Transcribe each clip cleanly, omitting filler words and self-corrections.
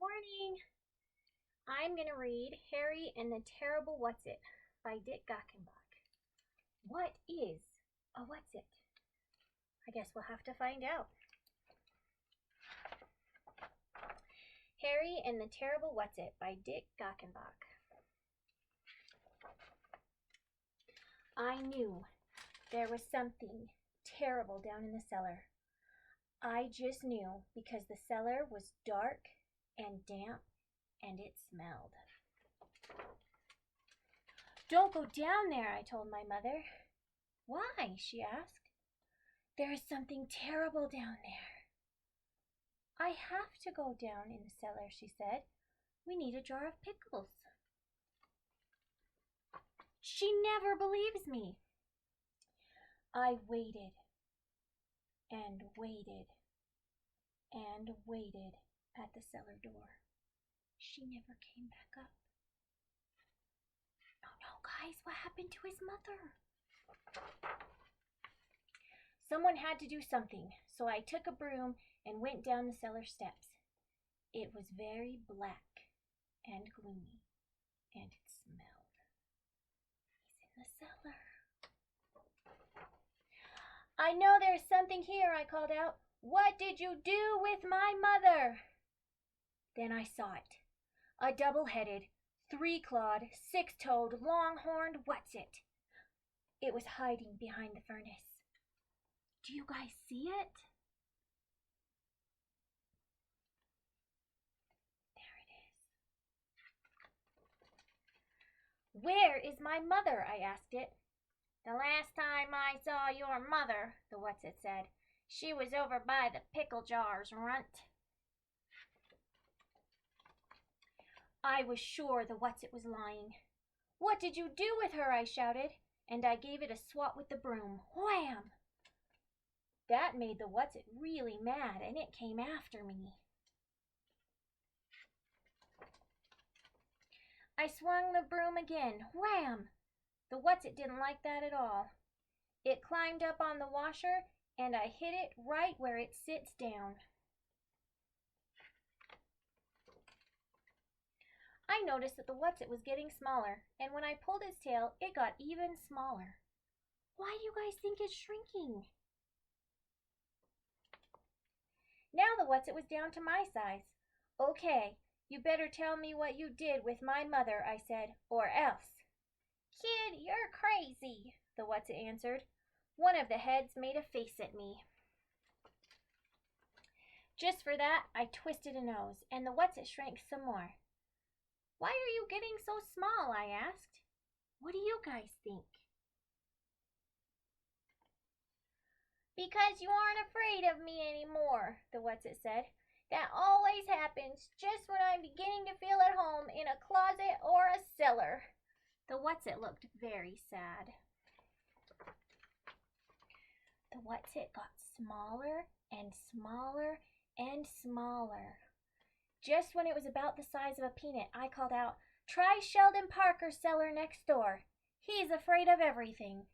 morning. I'm going to read Harry and the Terrible Whatzit by Dick Gackenbach. What is a Whatzit? I guess we'll have to find out. Harry and the Terrible Whatzit by Dick Gackenbach. I knew there was something terrible down in the cellar. I just knew because the cellar was dark and damp and it smelled. "Don't go down there," I told my mother. "Why?" she asked. "There is something terrible down there." "I have to go down in the cellar," she said. "We need a jar of pickles." She never believes me. I waited and waited and waited at the cellar door. She never came back up. Oh no, guys, what happened to his mother? Someone had to do something, so I took a broom and went down the cellar steps. It was very black and gloomy, and it smelled. He's in the cellar. "I know there's something here," I called out. "What did you do with my mother?" Then I saw it. A double-headed, three-clawed, six-toed, long-horned Whatzit. It was hiding behind the furnace. Do you guys see it? There it is. "Where is my mother?" I asked it. "The last time I saw your mother," the Whatzit said, "she was over by the pickle jars, runt." I was sure the Whatzit was lying. "What did you do with her?" I shouted, and I gave it a swat with the broom. Wham! That made the Whatzit really mad, and it came after me. I swung the broom again. Wham! The Whatzit didn't like that at all. It climbed up on the washer, and I hit it right where it sits down. I noticed that the Whatzit was getting smaller, and when I pulled its tail, it got even smaller. Why do you guys think it's shrinking? Now the Whatzit was down to my size. "Okay, you better tell me what you did with my mother," I said, "or else." "Kid, you're crazy," the Whatzit answered. One of the heads made a face at me. Just for that, I twisted a nose, and the Whatzit shrank some more. "Why are you getting so small?" I asked. What do you guys think? "Because you aren't afraid of me anymore," the Whatzit said. "That always happens just when I'm beginning to feel at home in a closet or a cellar." The Whatzit looked very sad. The Whatzit got smaller and smaller and smaller. Just when it was about the size of a peanut, I called out, "Try Sheldon Parker's cellar next door. He's afraid of everything."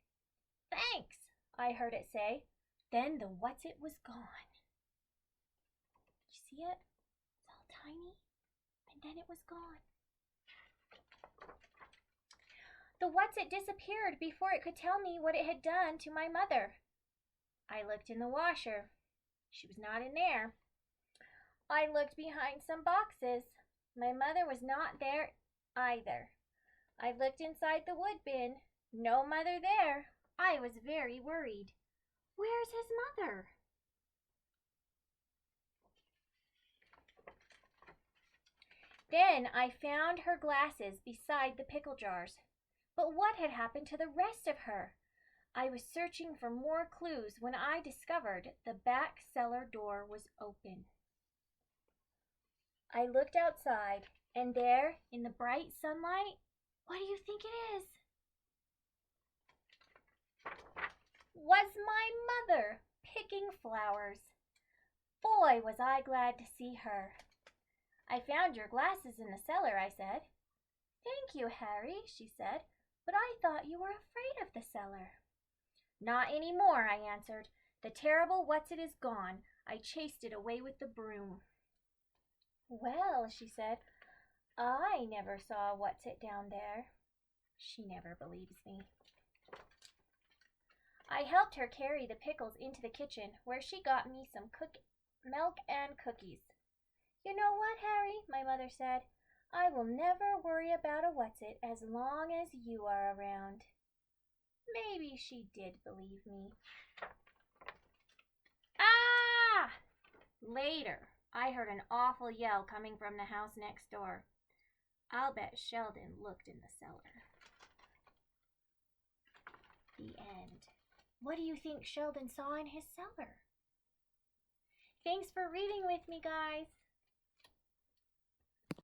"Thanks," I heard it say. Then the Whatzit was gone. You see it? It's all tiny, and then it was gone. The Whatzit disappeared before it could tell me what it had done to my mother. I looked in the washer. She was not in there. I looked behind some boxes. My mother was not there either. I looked inside the wood bin. No mother there. I was very worried. Where's his mother? Then I found her glasses beside the pickle jars. But what had happened to the rest of her? I was searching for more clues when I discovered the back cellar door was open. I looked outside, and there, in the bright sunlight, what do you think it is? Was my mother picking flowers. Boy, was I glad to see her. "I found your glasses in the cellar," I said. "Thank you, Harry," she said, "but I thought you were afraid of the cellar." "Not any more," I answered. "The terrible Whatzit is gone. I chased it away with the broom." Well, she said, I never saw Whatzit down there. She never believes me. I helped her carry the pickles into the kitchen, where she got me some milk and cookies. You know what, Harry? My mother said. I will never worry about a Whatzit as long as you are around. Maybe she did believe me. Ah! Later, I heard an awful yell coming from the house next door. I'll bet Sheldon looked in the cellar. The end. What do you think Sheldon saw in his cellar? Thanks for reading with me, guys.